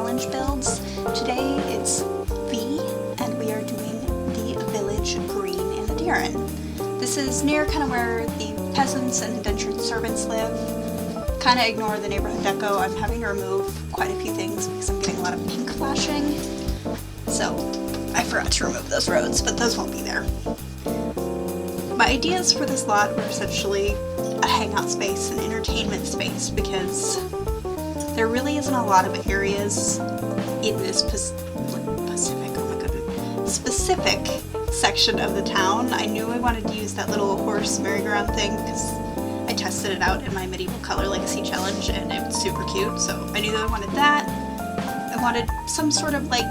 challenge builds. Today it's V, and we are doing the village green in Edirann. This is near kind of where the peasants and indentured servants live. Kind of ignore the neighborhood deco. I'm having to remove quite a few things because I'm getting a lot of pink flashing. So I forgot to remove those roads, but those won't be there. My ideas for this lot were essentially a hangout space, an entertainment space, because there really isn't a lot of areas in this specific section of the town. I knew I wanted to use that little horse merry-go-round thing because I tested it out in my medieval color legacy challenge and it was super cute, so I knew that I wanted that. I wanted some sort of like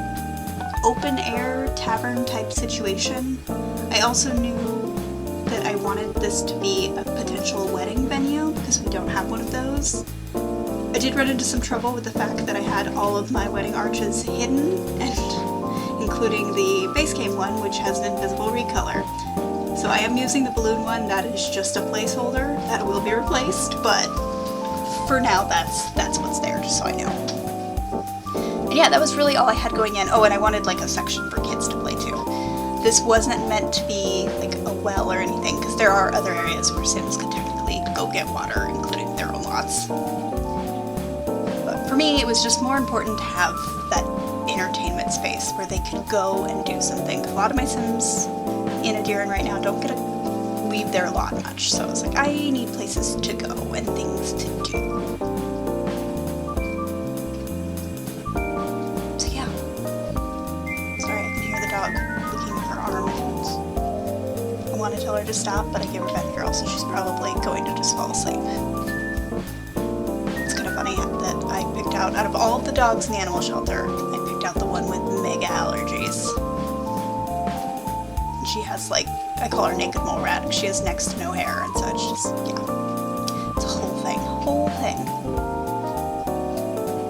open air tavern type situation. I also knew that I wanted this to be a potential wedding venue because we don't have one of those. I did run into some trouble with the fact that I had all of my wedding arches hidden, and including the base game one, which has an invisible recolor. So I am using the balloon one. That is just a placeholder that will be replaced, but for now that's what's there, just so I know. And yeah, that was really all I had going in. Oh, and I wanted like a section for kids to play too. This wasn't meant to be like a well or anything, because there are other areas where Sims could technically go get water, including their own lots. But for me, it was just more important to have that entertainment space where they could go and do something. A lot of my Sims in Edirann right now don't get to leave their lot much, so I was like, I need places to go and things to do. So yeah. Sorry, I can hear the dog licking her arm. I want to tell her to stop, but I gave her Batgirl, so she's probably going to just fall asleep. It's kind of funny that I picked out of all of the dogs in the animal shelter, I picked out the one with mega allergies. She has like, I call her naked mole rat because she has next to no hair, and so it's just, yeah, it's a whole thing.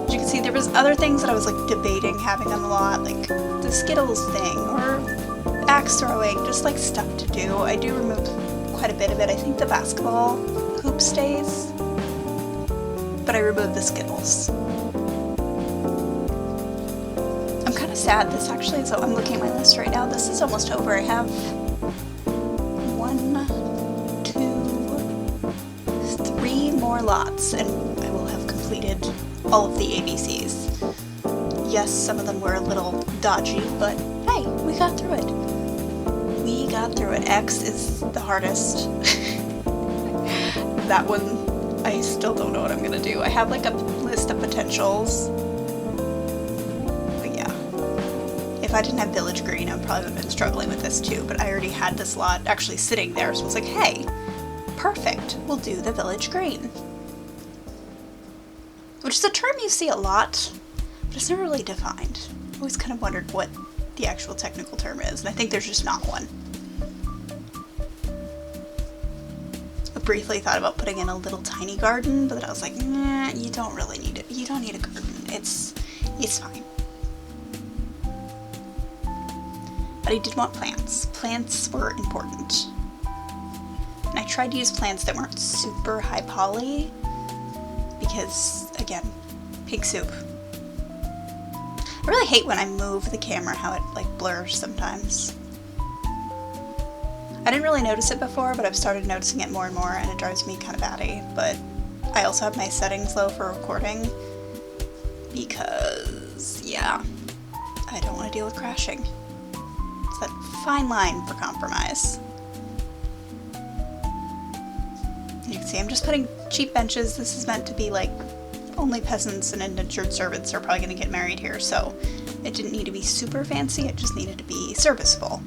As you can see, there was other things that I was like debating having on the lot, like the Skittles thing, or axe throwing, just like stuff to do. I do remove quite a bit of it. I think the basketball hoop stays, but I removed the Skittles. Sad. This actually is, I'm looking at my list right now, this is almost over. I have 1, 2, 3 more lots and I will have completed all of the ABCs. Yes, some of them were a little dodgy, but hey, we got through it. We got through it. X is the hardest. That one, I still don't know what I'm gonna do. I have like a list of potentials. If I didn't have Village Green, I would probably have been struggling with this too, but I already had this lot actually sitting there, so I was like, hey, perfect, we'll do the Village Green. Which is a term you see a lot, but it's never really defined. I always kind of wondered what the actual technical term is, and I think there's just not one. I briefly thought about putting in a little tiny garden, but then I was like, nah, you don't really need it. You don't need a garden. It's fine. But I did want plants. Plants were important. And I tried to use plants that weren't super high poly because, again, pig soup. I really hate when I move the camera how it like blurs sometimes. I didn't really notice it before, but I've started noticing it more and more and it drives me kind of batty. But I also have my settings low for recording because, yeah, I don't want to deal with crashing. That fine line for compromise. You can see I'm just putting cheap benches. This is meant to be like only peasants and indentured servants are probably going to get married here, so it didn't need to be super fancy, it just needed to be serviceable.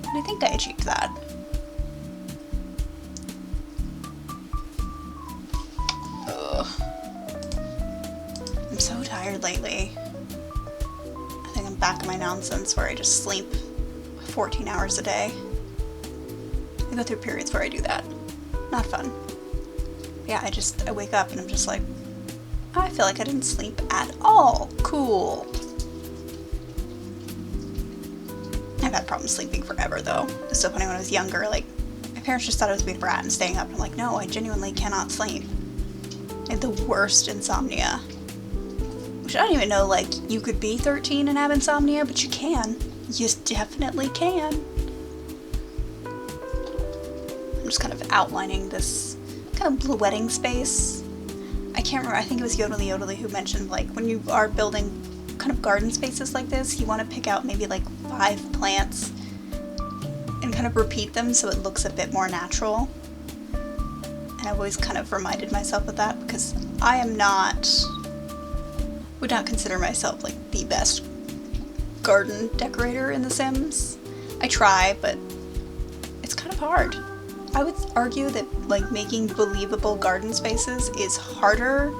And I think I achieved that. Ugh. I'm so tired lately. Back of my nonsense where I just sleep 14 hours a day. I go through periods where I do that. Not fun. Yeah, I wake up and I'm just like, I feel like I didn't sleep at all. Cool. I've had problems sleeping forever though. It's so funny when I was younger, like, my parents just thought I was being a brat and staying up. I'm like, no, I genuinely cannot sleep. I had the worst insomnia. Which I don't even know, like, you could be 13 and have insomnia, but you can. You definitely can. I'm just kind of outlining this kind of blue wedding space. I can't remember, I think it was Yodely who mentioned, like, when you are building kind of garden spaces like this, you want to pick out maybe like 5 plants and kind of repeat them so it looks a bit more natural. And I've always kind of reminded myself of that because I would not consider myself like the best garden decorator in The Sims. I try, but it's kind of hard. I would argue that like making believable garden spaces is harder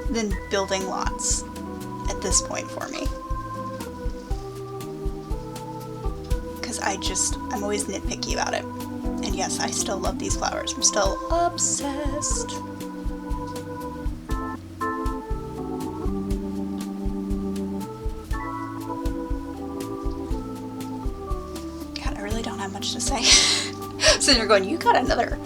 than building lots at this point for me. Because I'm always nitpicky about it. And yes, I still love these flowers. I'm still obsessed. God, I really don't have much to say. So you're going, you got another,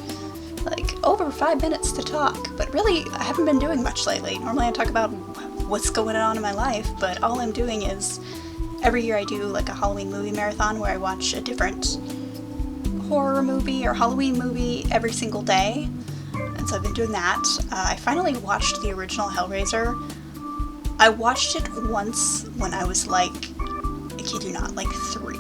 like, over 5 minutes to talk. But really, I haven't been doing much lately. Normally I talk about what's going on in my life, but all I'm doing is, every year I do, like, a Halloween movie marathon where I watch a different horror movie or Halloween movie every single day. And so I've been doing that. I finally watched the original Hellraiser. I watched it once when I was, like, I kid you not, like 3.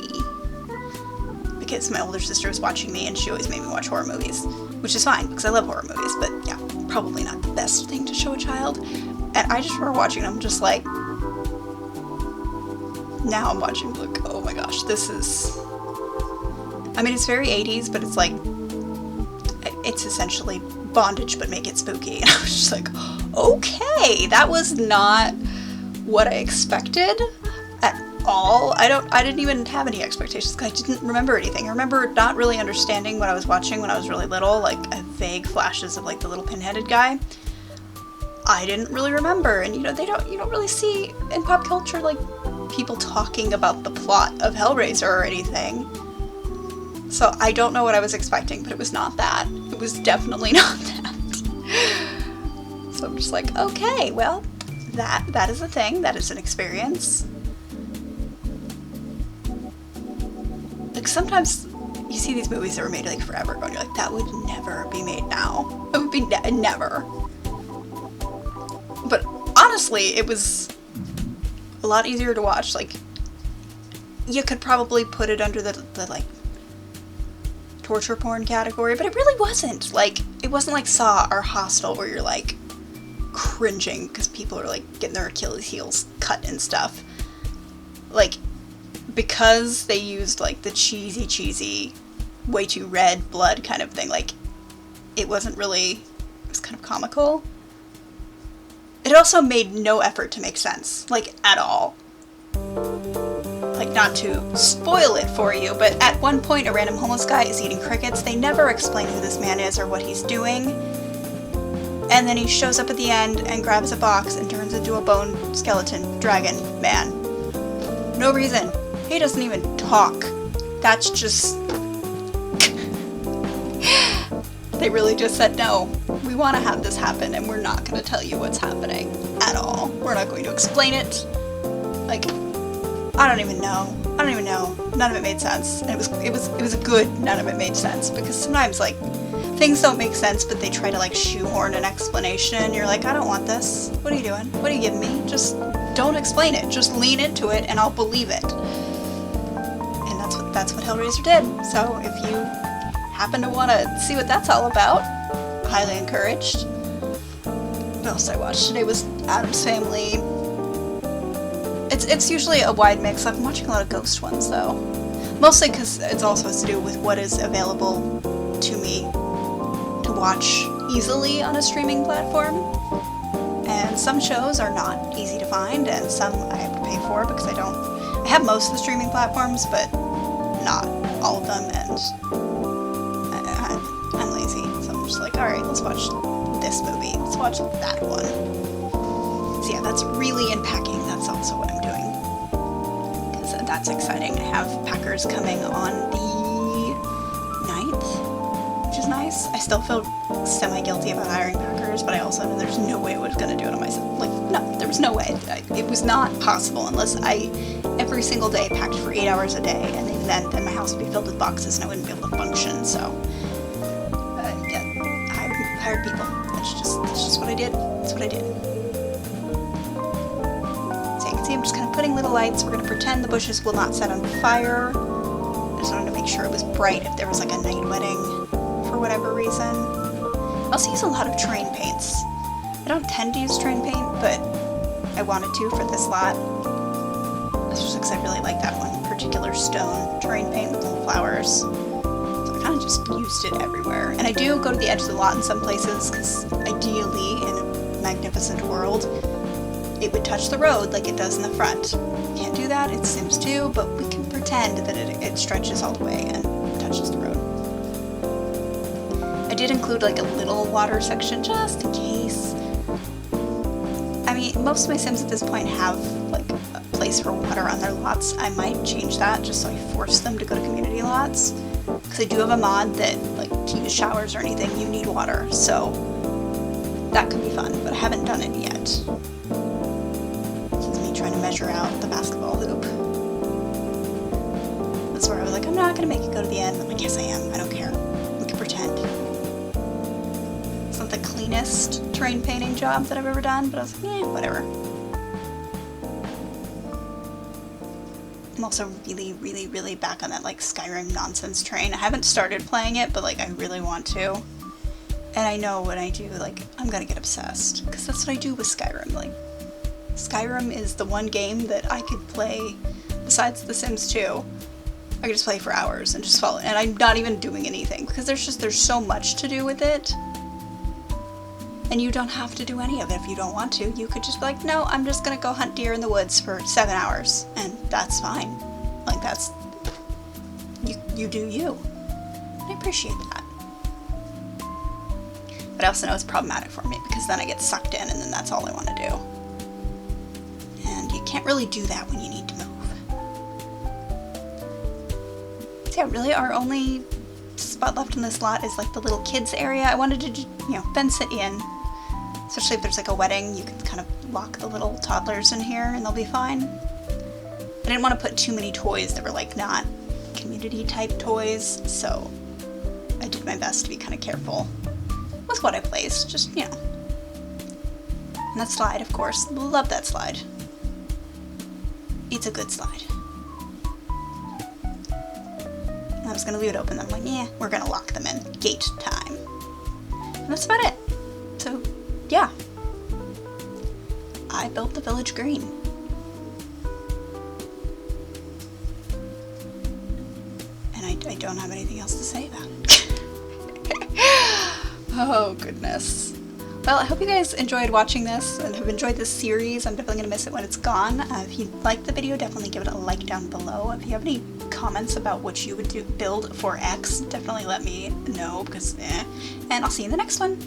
Because my older sister was watching me and she always made me watch horror movies, which is fine because I love horror movies, but yeah, probably not the best thing to show a child. And I just remember watching them just like, now I'm watching like, oh my gosh, this is, I mean, it's very 80s, but it's like, it's essentially bondage but make it spooky. And I was just like, okay, that was not what I expected at all. I didn't even have any expectations because I didn't remember anything. I remember not really understanding what I was watching when I was really little, like vague flashes of like the little pin-headed guy. I didn't really remember, and you know, you don't really see in pop culture like people talking about the plot of Hellraiser or anything. So I don't know what I was expecting, but it was not that. It was definitely not that. So I'm just like, okay, well, that is a thing. That is an experience. Like, sometimes you see these movies that were made, like, forever ago, and you're like, that would never be made now. It would be never. But honestly, it was a lot easier to watch. Like, you could probably put it under the like, torture porn category, but it really wasn't. Like, it wasn't like Saw or Hostel where you're, like, cringing because people are, like, getting their Achilles heels cut and stuff. Like, because they used, like, the cheesy, way too red blood kind of thing, like, it wasn't really, it was kind of comical. It also made no effort to make sense, like, at all. Like, not to spoil it for you, but at one point a random homeless guy is eating crickets. They never explain who this man is or what he's doing. And then he shows up at the end and grabs a box and turns into a bone skeleton dragon man. No reason. He doesn't even talk. That's just... They really just said, no, we want to have this happen and we're not going to tell you what's happening at all. We're not going to explain it. Like, I don't even know. None of it made sense. And it was a good none of it made sense, because sometimes, like, things don't make sense, but they try to, like, shoehorn an explanation, and you're like, I don't want this. What are you doing? What are you giving me? Just don't explain it. Just lean into it, and I'll believe it. And that's what Hellraiser did. So if you happen to want to see what that's all about, highly encouraged. What else I watched today was Addams Family. It's usually a wide mix. I've been watching a lot of ghost ones, though. Mostly because it's also has to do with what is available to me to watch easily on a streaming platform. And some shows are not easy to find, and some I have to pay for because I have most of the streaming platforms, but not all of them, and I'm lazy. So I'm just like, alright, let's watch this movie. Let's watch that one. So yeah, that's really unpacking. That's also what I'm doing. Because that's exciting. I have Packers coming on the 9th, which is nice. because I still feel semi-guilty about hiring packers, but I also know there's no way I was going to do it on myself. Like, no, there was no way. It was not possible unless I, every single day, packed for 8 hours a day, and even then my house would be filled with boxes and I wouldn't be able to function, so, yeah, hired people. That's just what I did. That's what I did. So you can see I'm just kind of putting little lights. We're going to pretend the bushes will not set on fire. I just wanted to make sure it was bright if there was like a night wedding for whatever reason. I also use a lot of terrain paints. I don't tend to use terrain paint, but I wanted to for this lot. That's just because I really like that one particular stone terrain paint with little flowers. So I kind of just used it everywhere. And I do go to the edge of the lot in some places, because ideally, in a magnificent world, it would touch the road like it does in the front. Can't do that, it's Sims 2, but we can pretend that it stretches all the way and touches the road. I did include like a little water section just in case. I mean, most of my Sims at this point have like a place for water on their lots. I might change that just so I force them to go to community lots. Because I do have a mod that, like, to use showers or anything, you need water, so that could be fun, but I haven't done it yet. This is me trying to measure out the basketball hoop. That's where I was like, I'm not going to make it go to the end. I'm like, yes I am, I don't care. We can pretend. It's not the cleanest terrain painting job that I've ever done, but I was like, whatever. I'm also really back on that like Skyrim nonsense train. I haven't started playing it, but like I really want to. And I know when I do, like, I'm gonna get obsessed, because that's what I do with Skyrim. Like, Skyrim is the one game that I could play, besides The Sims 2, I could just play for hours and just follow, and I'm not even doing anything, because there's so much to do with it. And you don't have to do any of it if you don't want to. You could just be like, no, I'm just gonna go hunt deer in the woods for 7 hours, and that's fine. Like, that's, you do you. I appreciate that. But I also know it's problematic for me, because then I get sucked in and then that's all I want to do. And you can't really do that when you need to move. So yeah, really our only spot left in this lot is like the little kids area. I wanted to, fence it in. Especially if there's like a wedding, you can kind of lock the little toddlers in here and they'll be fine. I didn't want to put too many toys that were like not community type toys, so I did my best to be kind of careful with what I placed, just, And that slide, of course. Love that slide. It's a good slide. I was gonna leave it open, I'm like, we're gonna lock them in. Gate time. And that's about it. So, yeah. I built the village green. And I don't have anything else to say about it. Oh, goodness. Well, I hope you guys enjoyed watching this and have enjoyed this series. I'm definitely going to miss it when it's gone. If you liked the video, definitely give it a like down below. If you have any comments about what you would build for X, definitely let me know, because And I'll see you in the next one.